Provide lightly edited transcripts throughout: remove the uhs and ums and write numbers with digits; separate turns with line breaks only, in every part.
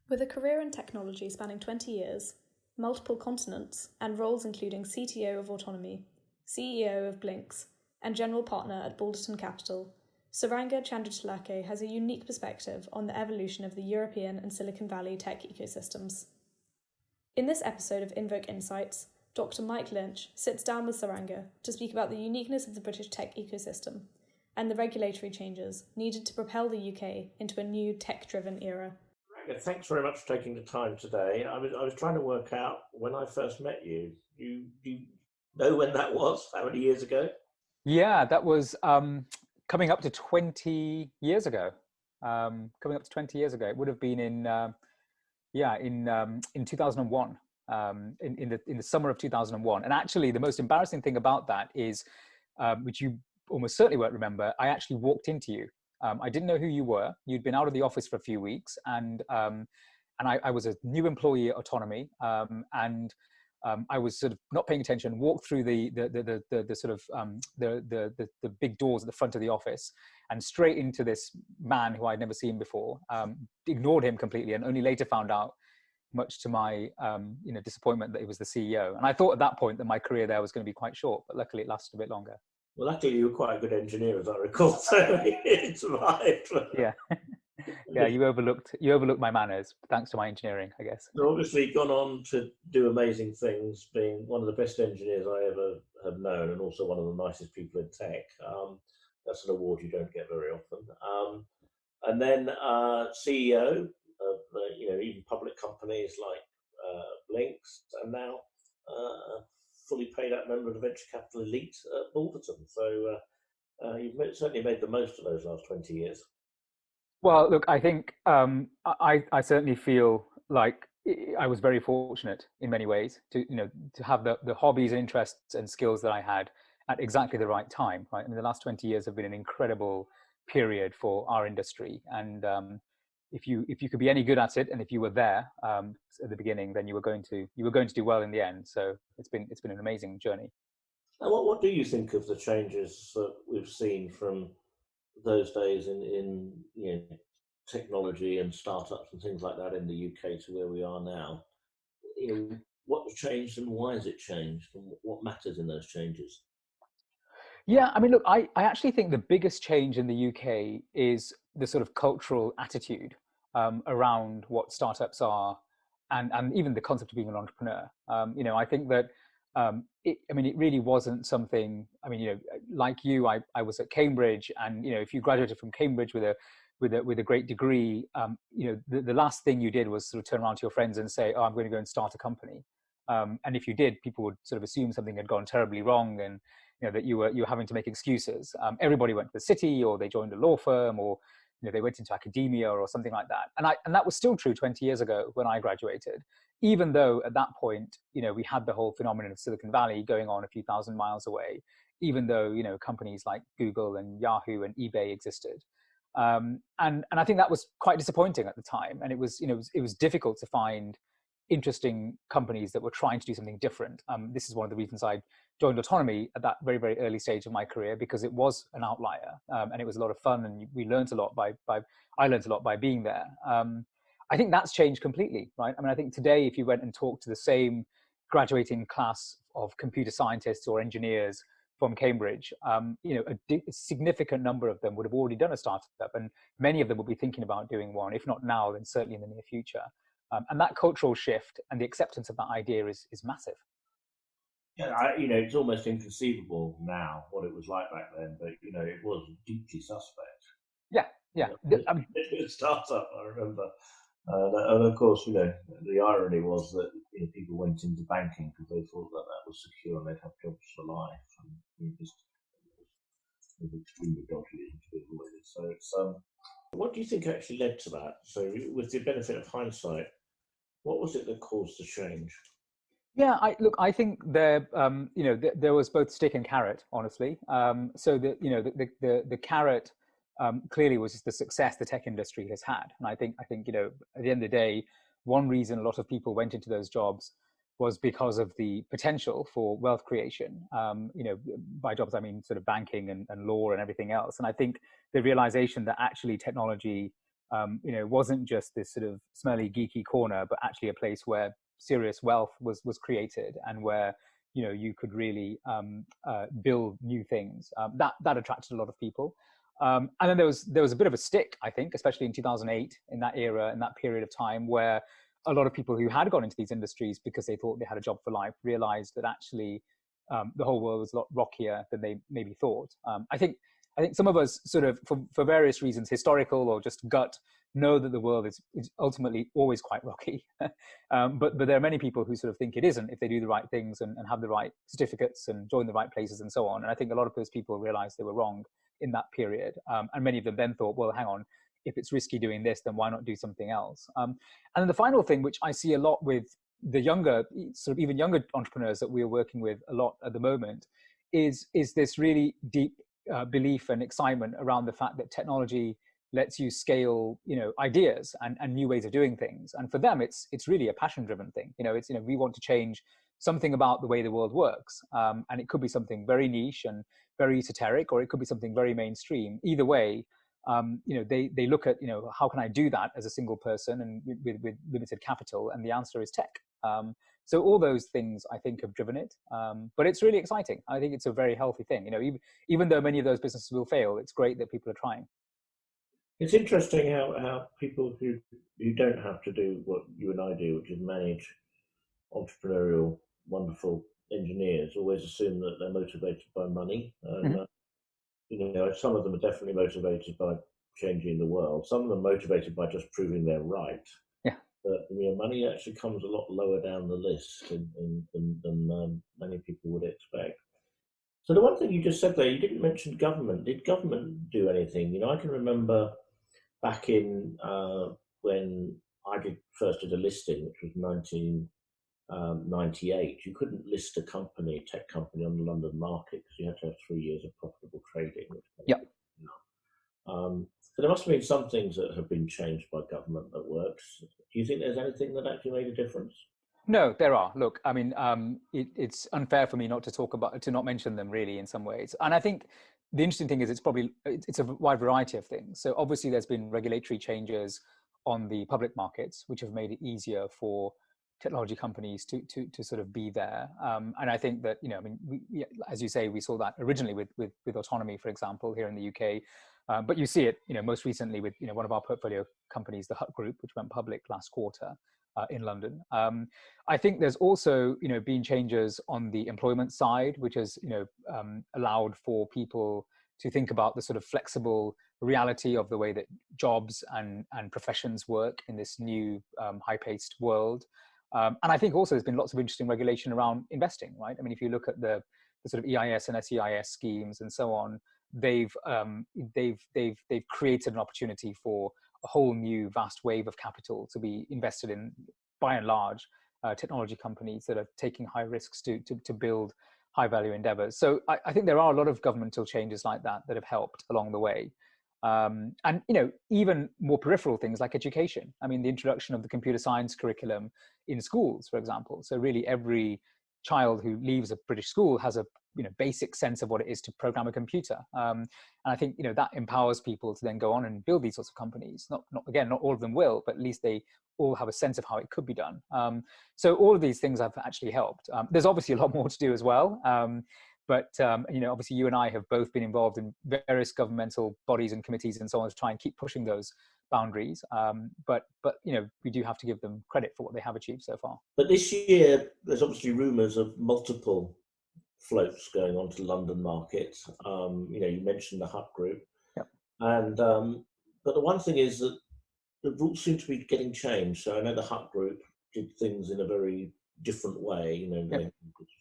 With a career in technology spanning 20 years, multiple continents, and roles including CTO of Autonomy, CEO of Blinkx, and general partner at Balderton Capital, Suranga Chandratillake has a unique perspective on the evolution of the European and Silicon Valley tech ecosystems. In this episode of Invoke Insights, Dr. Mike Lynch sits down with Suranga to speak about the uniqueness of the British tech ecosystem and the regulatory changes needed to propel the UK into a new tech-driven era.
Thanks very much for taking the time today. I was trying to work out when I first met you. You know when that was? How many years ago?
Yeah, that was coming up to 20 years ago. It would have been in 2001, in the summer of 2001. And actually, the most embarrassing thing about that is, which you almost certainly won't remember, I actually walked into you. I didn't know who you were. You'd been out of the office for a few weeks, and I was a new employee at Autonomy, and I was sort of not paying attention. Walked through the big doors at the front of the office, and straight into this man who I'd never seen before. Ignored him completely, and only later found out, much to my disappointment, that he was the CEO. And I thought at that point that my career there was going to be quite short, but luckily it lasted a bit longer.
Well, luckily you were quite a good engineer, as I recall, so it survived.
Yeah, yeah. You overlooked my manners, thanks to my engineering, I guess.
You've obviously gone on to do amazing things, being one of the best engineers I ever have known, and also one of the nicest people in tech. That's an award you don't get very often. And then CEO of even public companies like Blinkx, and now fully paid out member of the venture capital elite at Balderton. So you've certainly made the most of those last 20 years.
Well, look, I think I certainly feel like I was very fortunate in many ways to have the hobbies and interests and skills that I had at exactly the right time. Right, I mean, the last 20 years have been an incredible period for our industry, and if you could be any good at it, and if you were there at the beginning, then you were going to do well in the end. So it's been an amazing journey.
And what do you think of the changes that we've seen from those days in technology and startups and things like that in the UK to where we are now? What's changed and why has it changed, and what matters in those changes?
Yeah, I mean, look, I actually think the biggest change in the UK is the sort of cultural attitude around what startups are, and even the concept of being an entrepreneur. I think that it really wasn't something. I mean, like you, I was at Cambridge, and if you graduated from Cambridge with a great degree, the last thing you did was sort of turn around to your friends and say, "Oh, I'm going to go and start a company." And if you did, people would sort of assume something had gone terribly wrong, and that you were having to make excuses. Everybody went to the city, or they joined a law firm, or they went into academia or something like that. And that was still true 20 years ago when I graduated, even though at that point, we had the whole phenomenon of Silicon Valley going on a few thousand miles away, even though, companies like Google and Yahoo and eBay existed. And I think that was quite disappointing at the time. And it was difficult to find interesting companies that were trying to do something different. This is one of the reasons I joined Autonomy at that very, very early stage of my career, because it was an outlier, and it was a lot of fun, and I learned a lot by being there. I think that's changed completely, right? I mean, I think today, if you went and talked to the same graduating class of computer scientists or engineers from Cambridge, a significant number of them would have already done a startup, and many of them will be thinking about doing one, if not now, then certainly in the near future. And that cultural shift and the acceptance of that idea is massive.
Yeah, it's almost inconceivable now what it was like back then, but it was deeply suspect.
Yeah.
It startup, I remember, and of course, the irony was that people went into banking because they thought that was secure and they'd have jobs for life, and it was extremely dodgy and to be avoided. So it's what do you think actually led to that? So, with the benefit of hindsight, what was it that caused the change?
Yeah, I think there was both stick and carrot, honestly. So the carrot clearly was just the success the tech industry has had, and I think at the end of the day, one reason a lot of people went into those jobs was because of the potential for wealth creation. By jobs I mean sort of banking and law and everything else. And I think the realization that actually technology wasn't just this sort of smelly, geeky corner, but actually a place where serious wealth was created, and where you could really build new things. That attracted a lot of people. And then there was a bit of a stick, I think, especially in 2008, in that era, in that period of time, where a lot of people who had gone into these industries because they thought they had a job for life realized that actually the whole world was a lot rockier than they maybe thought. I think some of us sort of, for various reasons, historical or just gut, know that the world is ultimately always quite rocky. But there are many people who sort of think it isn't if they do the right things and have the right certificates and join the right places and so on. And I think a lot of those people realized they were wrong in that period. And many of them then thought, well, hang on, if it's risky doing this, then why not do something else? And then the final thing, which I see a lot with the younger, sort of even younger entrepreneurs that we're working with a lot at the moment, is this really deep belief and excitement around the fact that technology lets you scale, ideas and new ways of doing things. And for them, it's really a passion-driven thing. It's, we want to change something about the way the world works. And it could be something very niche and very esoteric, or it could be something very mainstream. Either way, they look at, how can I do that as a single person and with limited capital? And the answer is tech. So all those things, I think, have driven it. But it's really exciting. I think it's a very healthy thing. Even though many of those businesses will fail, it's great that people are trying.
It's interesting how people who don't have to do what you and I do, which is manage entrepreneurial, wonderful engineers, always assume that they're motivated by money. And, some of them are definitely motivated by changing the world. Some of them are motivated by just proving they're right.
Yeah.
But money actually comes a lot lower down the list than many people would expect. So the one thing you just said there, you didn't mention government. Did government do anything? I can remember back in when I first did a listing, which was 1998, you couldn't list a tech company on the London market because you had to have 3 years of profitable trading.
Yeah.
So there must have been some things that have been changed by government that works. Do you think there's anything that actually made a difference?
No, there are. Look, I mean, it's unfair for me not to not mention them really in some ways. And I think the interesting thing is it's a wide variety of things. So obviously there's been regulatory changes on the public markets, which have made it easier for technology companies to sort of be there. And I think that, as you say, we saw that originally with autonomy, for example, here in the UK. But you see it, most recently with, one of our portfolio companies, the Hut Group, which went public last quarter. In London. I think there's also, been changes on the employment side, which has, allowed for people to think about the sort of flexible reality of the way that jobs and professions work in this new high-paced world. And I think also there's been lots of interesting regulation around investing, right? I mean, if you look at the sort of EIS and SEIS schemes and so on, they've created an opportunity for a whole new vast wave of capital to be invested in, by and large, technology companies that are taking high risks to build high value endeavors. So I think there are a lot of governmental changes like that have helped along the way. And, even more peripheral things like education. I mean, the introduction of the computer science curriculum in schools, for example. So really every child who leaves a British school has a basic sense of what it is to program a computer. And I think, that empowers people to then go on and build these sorts of companies. Not all of them will, but at least they all have a sense of how it could be done. So all of these things have actually helped. There's obviously a lot more to do as well. But obviously you and I have both been involved in various governmental bodies and committees and so on to try and keep pushing those boundaries. But we do have to give them credit for what they have achieved so far.
But this year, there's obviously rumours of multiple floats going on to London markets. You mentioned the Hut Group.
Yep.
And but the one thing is that the rules seem to be getting changed. So I know the Hut Group did things in a very different way,
Yep.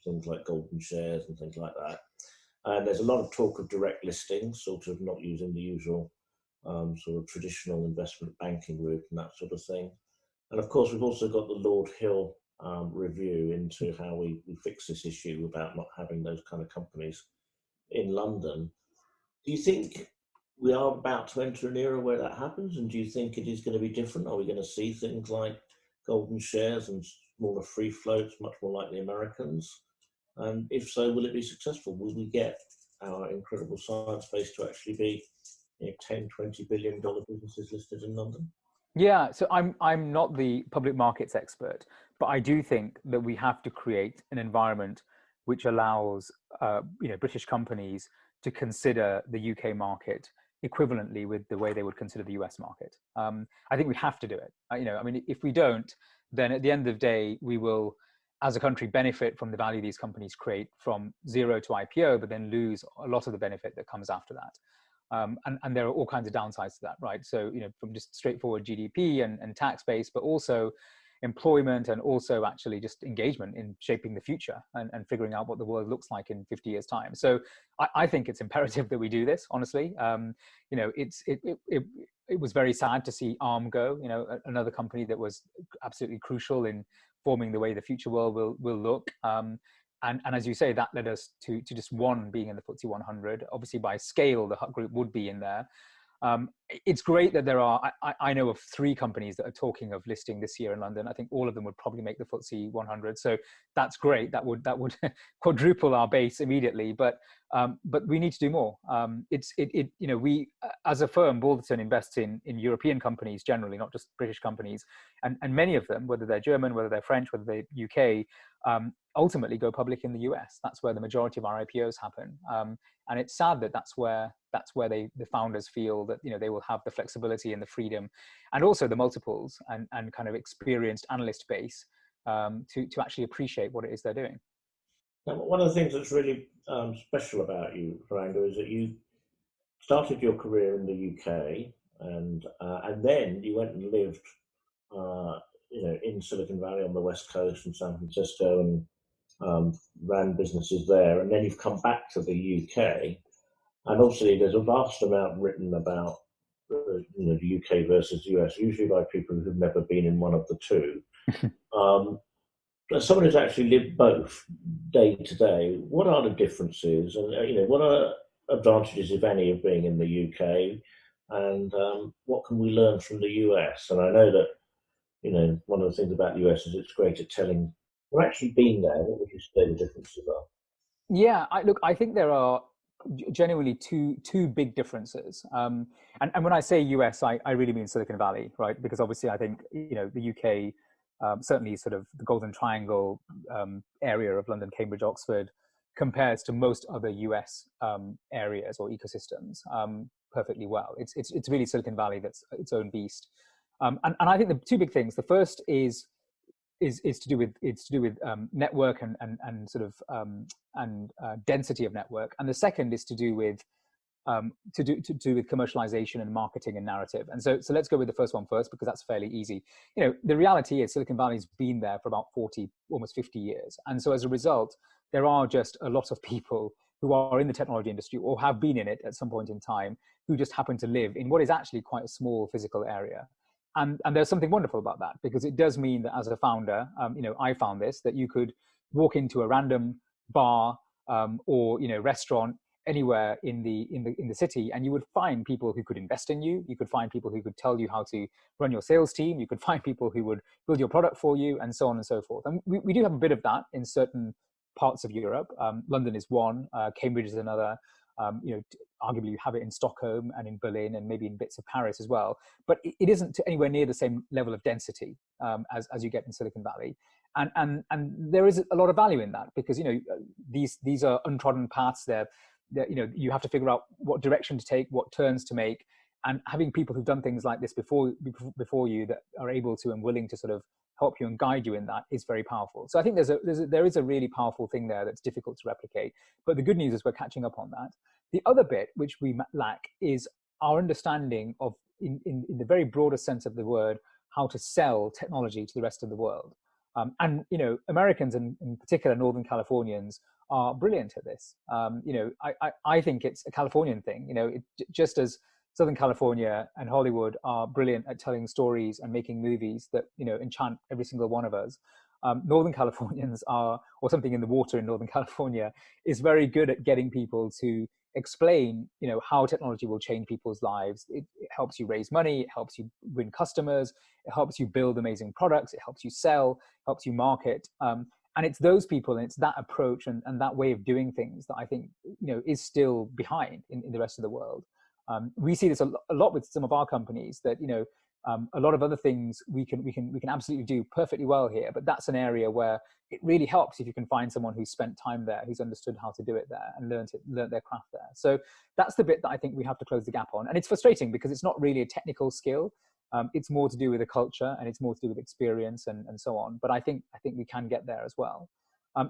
things like golden shares and things like that. And there's a lot of talk of direct listings, sort of not using the usual sort of traditional investment banking route and that sort of thing. And of course, we've also got the Lord Hill review into how we fix this issue about not having those kind of companies in London. Do you think we are about to enter an era where that happens? And do you think it is going to be different? Are we going to see things like golden shares and smaller free floats, much more like the Americans? And if so, will it be successful? Will we get our incredible science base to actually be 10, $20 billion businesses listed in London?
Yeah, so I'm not the public markets expert, but I do think that we have to create an environment which allows British companies to consider the UK market equivalently with the way they would consider the US market. I think we have to do it. I mean, if we don't, then at the end of the day, we will, as a country, benefit from the value these companies create from zero to IPO, but then lose a lot of the benefit that comes after that. And there are all kinds of downsides to that, right? So, from just straightforward GDP and tax base, but also employment and also actually just engagement in shaping the future and figuring out what the world looks like in 50 years time. So I think it's imperative that we do this, honestly. It was very sad to see Arm go, another company that was absolutely crucial in forming the way the future world will look. And as you say, that led us to just one being in the FTSE 100. Obviously, by scale, the Hut Group would be in there. It's great that there are, I know of 3 companies that are talking of listing this year in London. I think all of them would probably make the FTSE 100. So that's great. That would quadruple our base immediately. But we need to do more. We, as a firm, Balderton invests in European companies generally, not just British companies, and many of them, whether they're German, whether they're French, whether they're UK, ultimately go public in the US. That's where the majority of our IPOs happen. And it's sad that that's where the founders feel that they will have the flexibility and the freedom, and also the multiples and kind of experienced analyst base to actually appreciate what it is they're doing.
Now, one of the things that's really special about you, Suranga, is that you started your career in the UK, and then you went and lived, in Silicon Valley on the West Coast and San Francisco, and ran businesses there, and then you've come back to the UK, and obviously there's a vast amount written about the UK versus the US, usually by people who've never been in one of the two. As someone who's actually lived both day to day, what are the differences, and what are advantages, if any, of being in the UK, and what can we learn from the US? And I know that one of the things about the US is it's great at telling. You've actually been there. What would you say the differences are?
Yeah, I think there are genuinely two big differences. And when I say US, I really mean Silicon Valley, right? Because obviously I think, the UK, certainly sort of the Golden Triangle area of London, Cambridge, Oxford, compares to most other US areas or ecosystems perfectly well. It's really Silicon Valley that's its own beast. And I think the 2 big things, the first is to do with network and sort of density of network, and the second is to do with commercialization and marketing and narrative. And so let's go with the first one first, because that's fairly easy. The reality is Silicon Valley's been there for about 40, almost 50 years, and so as a result, there are just a lot of people who are in the technology industry or have been in it at some point in time who just happen to live in what is actually quite a small physical area. And there's something wonderful about that, because it does mean that as a founder, I found this, that you could walk into a random bar or restaurant anywhere in the city, and you would find people who could invest in you. You could find people who could tell you how to run your sales team. You could find people who would build your product for you, and so on and so forth. And we do have a bit of that in certain parts of Europe. London is one, Cambridge is another. Arguably you have it in Stockholm and in Berlin and maybe in bits of Paris as well, but it isn't anywhere near the same level of density as you get in Silicon Valley, and there is a lot of value in that, because these are untrodden paths. They're you have to figure out what direction to take, what turns to make, and having people who've done things like this before you that are able to and willing to sort of help you and guide you in that is very powerful. So I think there is a really powerful thing there that's difficult to replicate. But the good news is we're catching up on that. The other bit which we lack is our understanding of, in the very broadest sense of the word, how to sell technology to the rest of the world. And Americans, and in particular Northern Californians, are brilliant at this. I think it's a Californian thing. Just as Southern California and Hollywood are brilliant at telling stories and making movies that enchant every single one of us, Northern Californians are, or something in the water in Northern California is very good at getting people to explain how technology will change people's lives. It helps you raise money, it helps you win customers, it helps you build amazing products, it helps you sell, helps you market, and it's those people and it's that approach and that way of doing things that I think is still behind in the rest of the world. We see this a lot with some of our companies that, a lot of other things we can absolutely do perfectly well here, but that's an area where it really helps if you can find someone who's spent time there, who's understood how to do it there and learned their craft there. So that's the bit that I think we have to close the gap on. And it's frustrating because it's not really a technical skill. It's more to do with the culture, and it's more to do with experience and so on. But I think we can get there as well.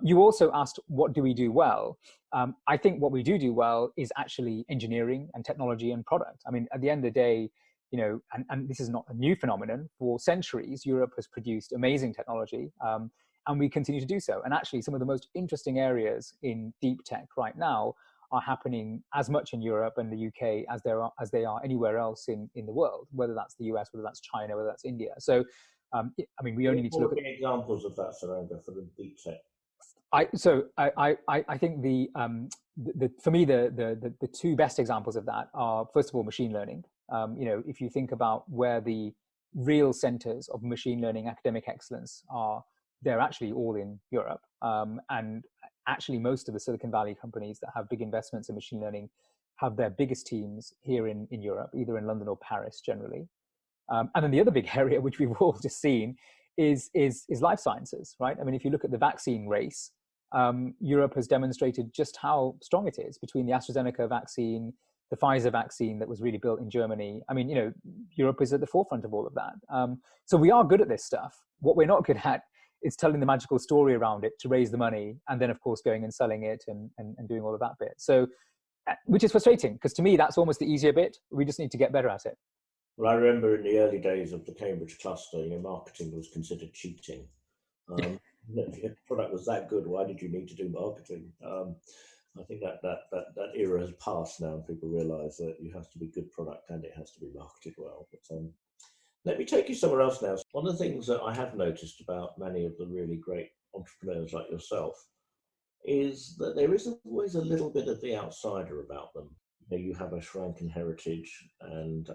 You also asked, what do we do well? I think what we do well is actually engineering and technology and product. I mean, at the end of the day, and this is not a new phenomenon. For centuries, Europe has produced amazing technology, and we continue to do so. And actually, some of the most interesting areas in deep tech right now are happening as much in Europe and the UK as they are anywhere else in the world, whether that's the US, whether that's China, whether that's India. So, I mean, we only need to look at
examples of that, Suranga, for the deep tech.
I think for me the two best examples of that are, first of all, machine learning. If you think about where the real centers of machine learning academic excellence are, they're actually all in Europe. And actually most of the Silicon Valley companies that have big investments in machine learning have their biggest teams here in Europe, either in London or Paris generally. And then the other big area, which we've all just seen, is life sciences, right? I mean, if you look at the vaccine race, Europe has demonstrated just how strong it is between the AstraZeneca vaccine, the Pfizer vaccine that was really built in Germany. I mean, Europe is at the forefront of all of that. So we are good at this stuff. What we're not good at is telling the magical story around it to raise the money, and then of course going and selling it and doing all of that bit. So, which is frustrating, because to me that's almost the easier bit. We just need to get better at it.
Well, I remember in the early days of the Cambridge cluster, marketing was considered cheating. If your product was that good, why did you need to do marketing? I think that era has passed now, and people realise that you have to be good product and it has to be marketed well. But let me take you somewhere else now. One of the things that I have noticed about many of the really great entrepreneurs like yourself is that there is always a little bit of the outsider about them. You have a Sri Lankan heritage, and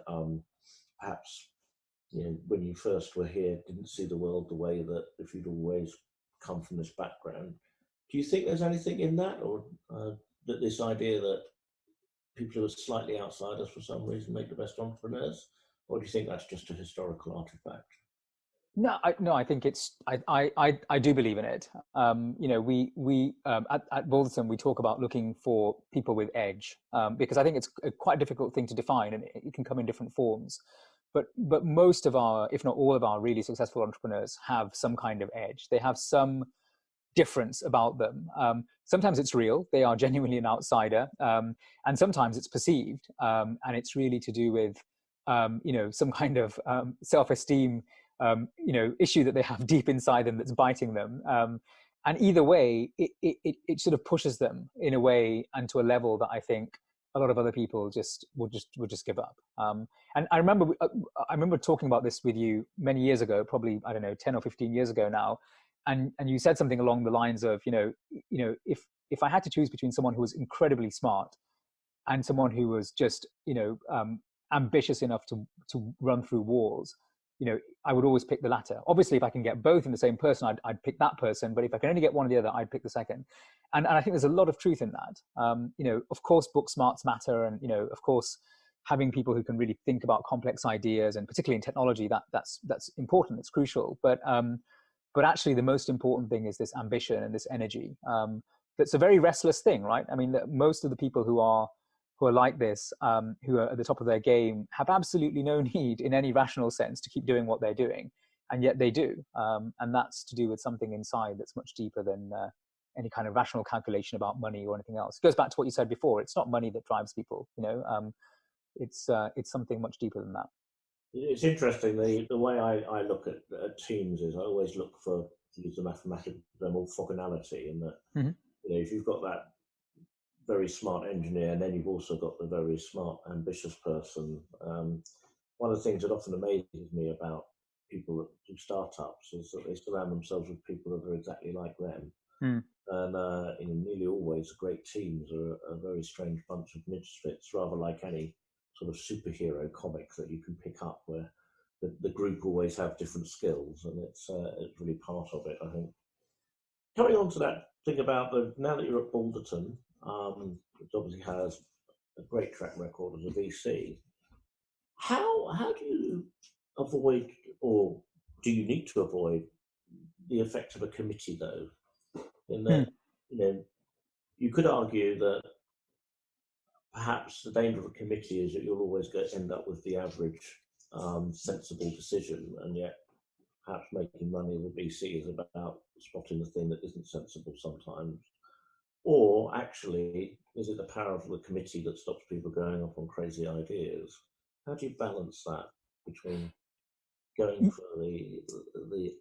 perhaps when you first were here, didn't see the world the way that if you'd always come from this background. Do you think there's anything in that, or that this idea that people who are slightly outsiders for some reason make the best entrepreneurs, or do you think that's just a historical artifact?
No, I think it's. I do believe in it. We at Balderton we talk about looking for people with edge, because I think it's quite a difficult thing to define, and it can come in different forms. But most of our, if not all of our really successful entrepreneurs have some kind of edge. They have some difference about them. Sometimes it's real. They are genuinely an outsider. And sometimes it's perceived. And it's really to do with, some kind of self-esteem, issue that they have deep inside them that's biting them. And either way, it sort of pushes them in a way and to a level that I think a lot of other people would just give up. And I remember talking about this with you many years ago, probably, I don't know, 10 or 15 years ago now. And you said something along the lines of, if I had to choose between someone who was incredibly smart and someone who was just, ambitious enough to run through walls, I would always pick the latter. Obviously, if I can get both in the same person, I'd pick that person. But if I can only get one or the other, I'd pick the second. And I think there's a lot of truth in that. Of course, book smarts matter. And, of course, having people who can really think about complex ideas, and particularly in technology, that's important. It's crucial. But actually, the most important thing is this ambition and this energy. That's a very restless thing, right? I mean, most of the people who are like this, who are at the top of their game, have absolutely no need in any rational sense to keep doing what they're doing. And yet they do. And that's to do with something inside that's much deeper than any kind of rational calculation about money or anything else. It goes back to what you said before. It's not money that drives people, it's something much deeper than that.
It's interesting, the way I look at teams is I always look for, to use the mathematical term, orthogonality, in that, if you've got that very smart engineer, and then you've also got the very smart, ambitious person. One of the things that often amazes me about people that do startups is that they surround themselves with people that are exactly like them. And nearly always great teams are a very strange bunch of misfits, rather like any sort of superhero comic that you can pick up, where the group always have different skills, and it's really part of it, I think. Coming on to that thing about now that you're at Balderton, which obviously has a great track record as a VC. How do you avoid, or do you need to avoid, the effect of a committee, though? In that, you could argue that perhaps the danger of a committee is that you'll always end up with the average sensible decision, and yet perhaps making money as a VC is about spotting the thing that isn't sensible sometimes. Or actually, is it the power of the committee that stops people going off on crazy ideas? How do you balance that between going for the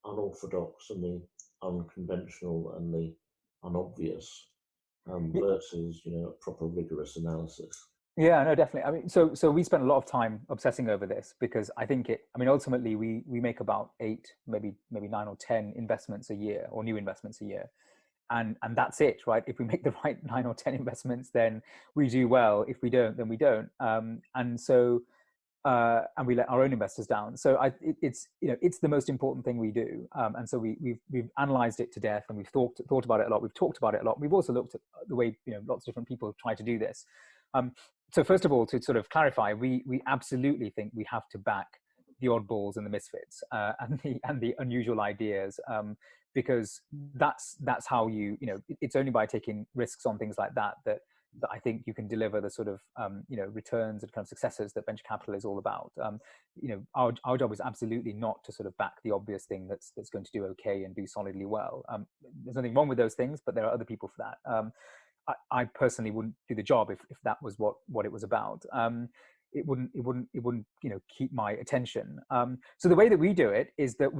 unorthodox and the unconventional and the unobvious versus a proper rigorous analysis?
Yeah, no, definitely. I mean, so we spent a lot of time obsessing over this because I think ultimately we make about 8, maybe 9 or 10 investments a year, or new investments a year. And that's it, right? If we make the right 9 or 10 investments, then we do well. If we don't, then we don't. And we let our own investors down. So it's the most important thing we do. And so we've analyzed it to death, and we've thought about it a lot. We've talked about it a lot. We've also looked at the way lots of different people have tried to do this. So first of all, to sort of clarify, we absolutely think we have to back the oddballs and the misfits and the unusual ideas. Because that's how it's only by taking risks on things like that I think you can deliver the sort of returns and kind of successes that venture capital is all about. Our job is absolutely not to sort of back the obvious thing that's going to do okay and do solidly well. There's nothing wrong with those things, but there are other people for that. I personally wouldn't do the job if that was what it was about. It wouldn't keep my attention. So the way that we do it is that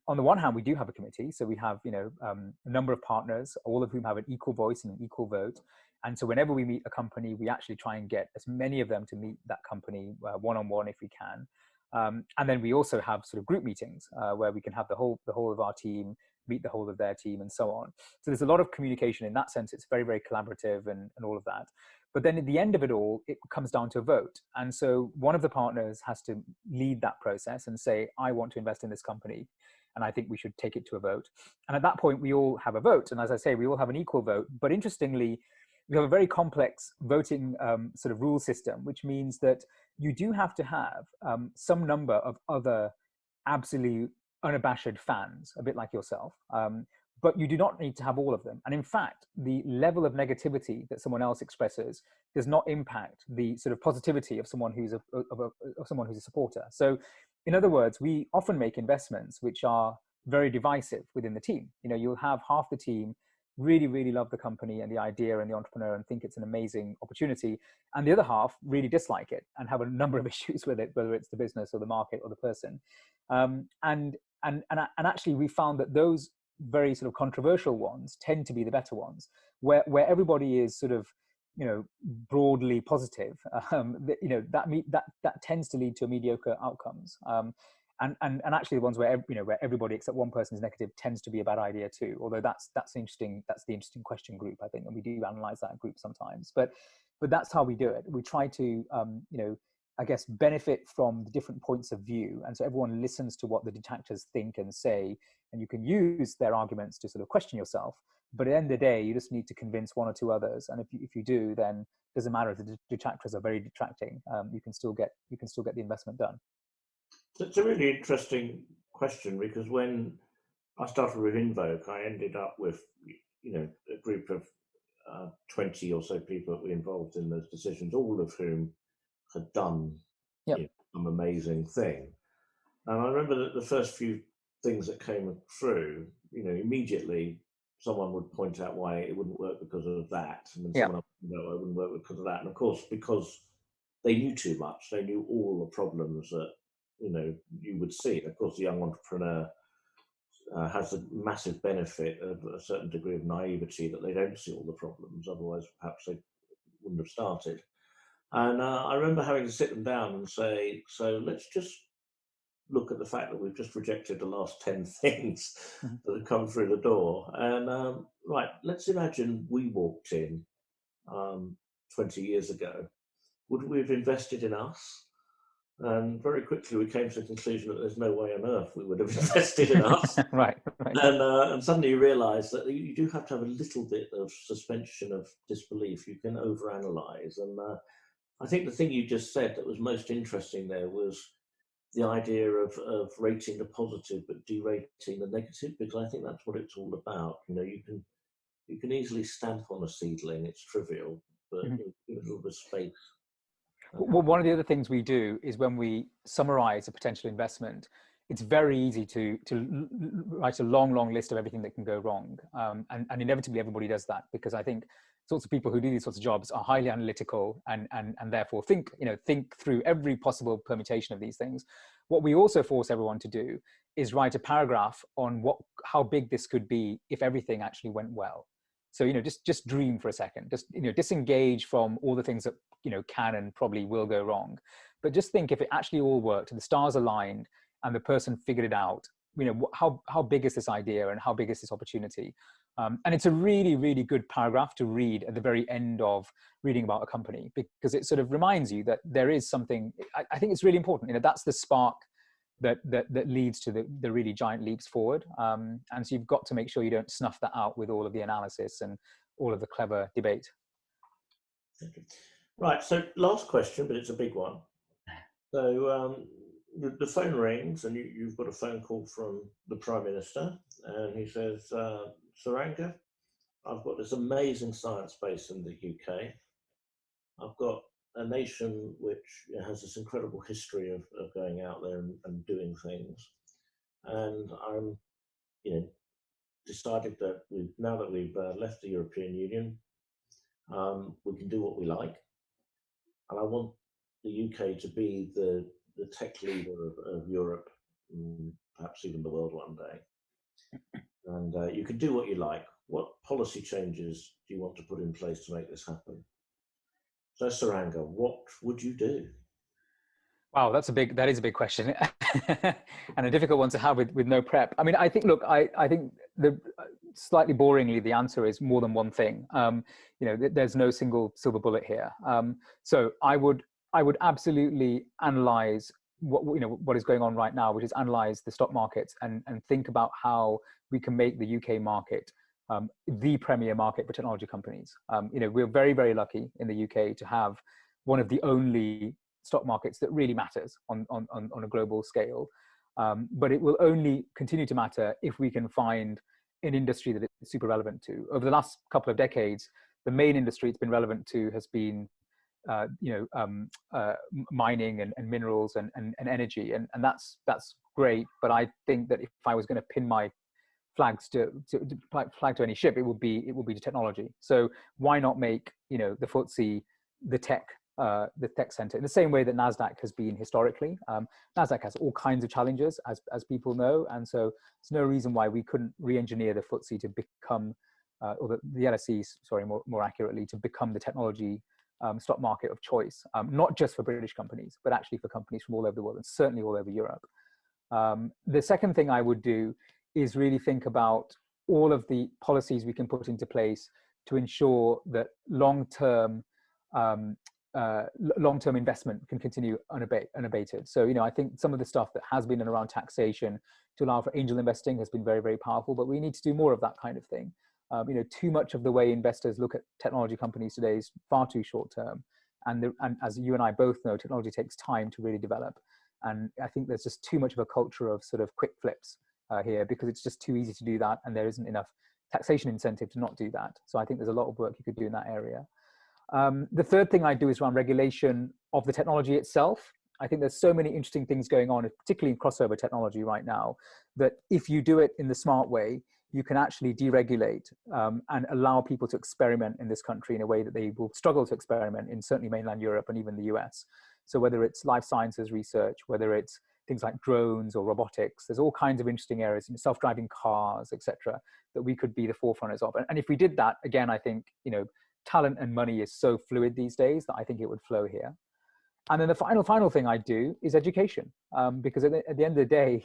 on the one hand, we do have a committee. So we have a number of partners, all of whom have an equal voice and an equal vote. And so whenever we meet a company, we actually try and get as many of them to meet that company one-on-one if we can. And then we also have sort of group meetings where we can have the whole of our team meet the whole of their team and so on. So there's a lot of communication in that sense. It's very, very collaborative and all of that. But then at the end of it all, it comes down to a vote. And so one of the partners has to lead that process and say, I want to invest in this company, and I think we should take it to a vote. And at that point, we all have a vote. And as I say, we all have an equal vote. But interestingly, we have a very complex voting sort of rule system, which means that you do have to have some number of other absolute unabashed fans, a bit like yourself. But you do not need to have all of them. And in fact, the level of negativity that someone else expresses does not impact the sort of positivity of someone who's a supporter. So in other words, we often make investments which are very divisive within the team. You'll have half the team really, really love the company and the idea and the entrepreneur and think it's an amazing opportunity. And the other half really dislike it and have a number of issues with it, whether it's the business or the market or the person. And actually we found that those very sort of controversial ones tend to be the better ones, where everybody is sort of broadly positive. That tends to lead to mediocre outcomes. And actually the ones where everybody except one person is negative tends to be a bad idea too. Although that's the interesting question group, I think, and we do analyze that group sometimes. But that's how we do it. We try to I guess benefit from the different points of view, and so everyone listens to what the detractors think and say, and you can use their arguments to sort of question yourself. But at the end of the day, you just need to convince one or two others, and if you do, then it doesn't matter if the detractors are very detracting. You can still get the investment done.
It's a really interesting question, because when I started with Invoke, I ended up with a group of 20 or so people that were involved in those decisions, all of whom had done some amazing thing. And I remember that the first few things that came through, immediately someone would point out why it wouldn't work because of that, and then someone else would know it wouldn't work because of that. And of course, because they knew too much, they knew all the problems that you would see. And of course, the young entrepreneur has a massive benefit of a certain degree of naivety, that they don't see all the problems. Otherwise, perhaps they wouldn't have started. And I remember having to sit them down and say, so let's just look at the fact that we've just rejected the last 10 things that have come through the door. And right, let's imagine we walked in 20 years ago. Would we have invested in us? And very quickly we came to the conclusion that there's no way on earth we would have invested in us.
Right.
And suddenly you realise that you do have to have a little bit of suspension of disbelief. You can overanalyze. And I think the thing you just said that was most interesting there was the idea of rating the positive but derating the negative, because I think that's what it's all about. You can easily stamp on a seedling, it's trivial, but
Mhm.
give it a little bit of space.
Well, one of the other things we do is when we summarize a potential investment, it's very easy to write a long list of everything that can go wrong. And inevitably everybody does that, because I think sorts of people who do these sorts of jobs are highly analytical and therefore think through every possible permutation of these things. What we also force everyone to do is write a paragraph on how big this could be if everything actually went well. So, just dream for a second, just, disengage from all the things that, can and probably will go wrong. But just think, if it actually all worked and the stars aligned and the person figured it out, how big is this idea and how big is this opportunity? And it's a really, really good paragraph to read at the very end of reading about a company, because it sort of reminds you that there is something. I think it's really important. That's the spark that leads to the really giant leaps forward. And so you've got to make sure you don't snuff that out with all of the analysis and all of the clever debate.
Right, so last question, but it's a big one. So the phone rings and you've got a phone call from the Prime Minister, and he says, Suranga, I've got this amazing science base in the UK. I've got a nation which has this incredible history of going out there and doing things. And I'm, decided that now that we've left the European Union, we can do what we like. And I want the UK to be the tech leader of Europe, perhaps even the world one day. And you can do what you like. What policy changes do you want to put in place to make this happen? So, Suranga, what would you do?
Wow, that is a big question, and a difficult one to have with no prep. I mean, I think, look, I think slightly boringly, the answer is more than one thing. There's no single silver bullet here. So I would absolutely analyze what is going on right now, which is analyze the stock markets and think about how we can make the UK market the premier market for technology companies. We're very, very lucky in the UK to have one of the only stock markets that really matters on a global scale. But it will only continue to matter if we can find an industry that it's super relevant to. Over the last couple of decades, the main industry it's been relevant to has been mining and minerals and energy, and that's great. But I think that if I was going to pin my flag to any ship, it would be to technology. So why not make the FTSE the tech center in the same way that NASDAQ has been historically. NASDAQ has all kinds of challenges, as people know, and so there's no reason why we couldn't re-engineer the FTSE to become, or the LSE, sorry, more accurately, to become the technology stock market of choice, not just for British companies, but actually for companies from all over the world, and certainly all over Europe. The second thing I would do is really think about all of the policies we can put into place to ensure that long-term investment can continue unabated. So, I think some of the stuff that has been around taxation to allow for angel investing has been very, very powerful, but we need to do more of that kind of thing. Too much of the way investors look at technology companies today is far too short term. And as you and I both know, technology takes time to really develop. And I think there's just too much of a culture of sort of quick flips here, because it's just too easy to do that. And there isn't enough taxation incentive to not do that. So I think there's a lot of work you could do in that area. The third thing I do is around regulation of the technology itself. I think there's so many interesting things going on, particularly in crossover technology right now, that if you do it in the smart way, you can actually deregulate and allow people to experiment in this country in a way that they will struggle to experiment in certainly mainland Europe and even the US. So whether it's life sciences research, whether it's things like drones or robotics, there's all kinds of interesting areas, self-driving cars, etc., that we could be the forerunners of. And if we did that, again, I think, talent and money is so fluid these days that I think it would flow here. And then the final thing I do is education, because at the end of the day,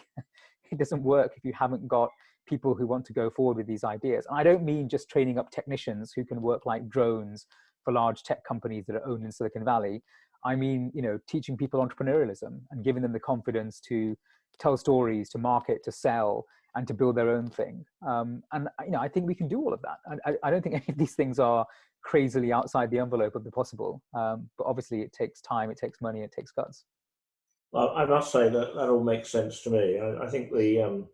it doesn't work if you haven't got people who want to go forward with these ideas. And I don't mean just training up technicians who can work like drones for large tech companies that are owned in Silicon Valley. I mean, teaching people entrepreneurialism and giving them the confidence to tell stories, to market, to sell, and to build their own thing. And I think we can do all of that. I don't think any of these things are crazily outside the envelope of the possible. But obviously, it takes time, it takes money, it takes guts.
Well, I must say that all makes sense to me. I think the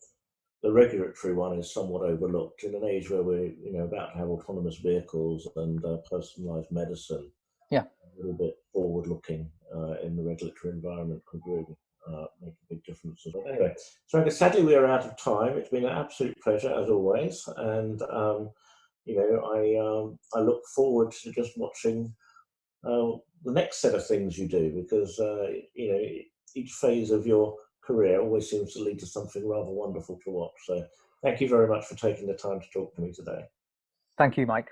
regulatory one is somewhat overlooked in an age where we're about to have autonomous vehicles and personalised medicine.
Yeah,
a little bit forward-looking in the regulatory environment could really make a big difference. But anyway, so sadly we are out of time. It's been an absolute pleasure as always, and I look forward to just watching the next set of things you do, because each phase of your career always seems to lead to something rather wonderful to watch. So thank you very much for taking the time to talk to me today.
Thank you, Mike.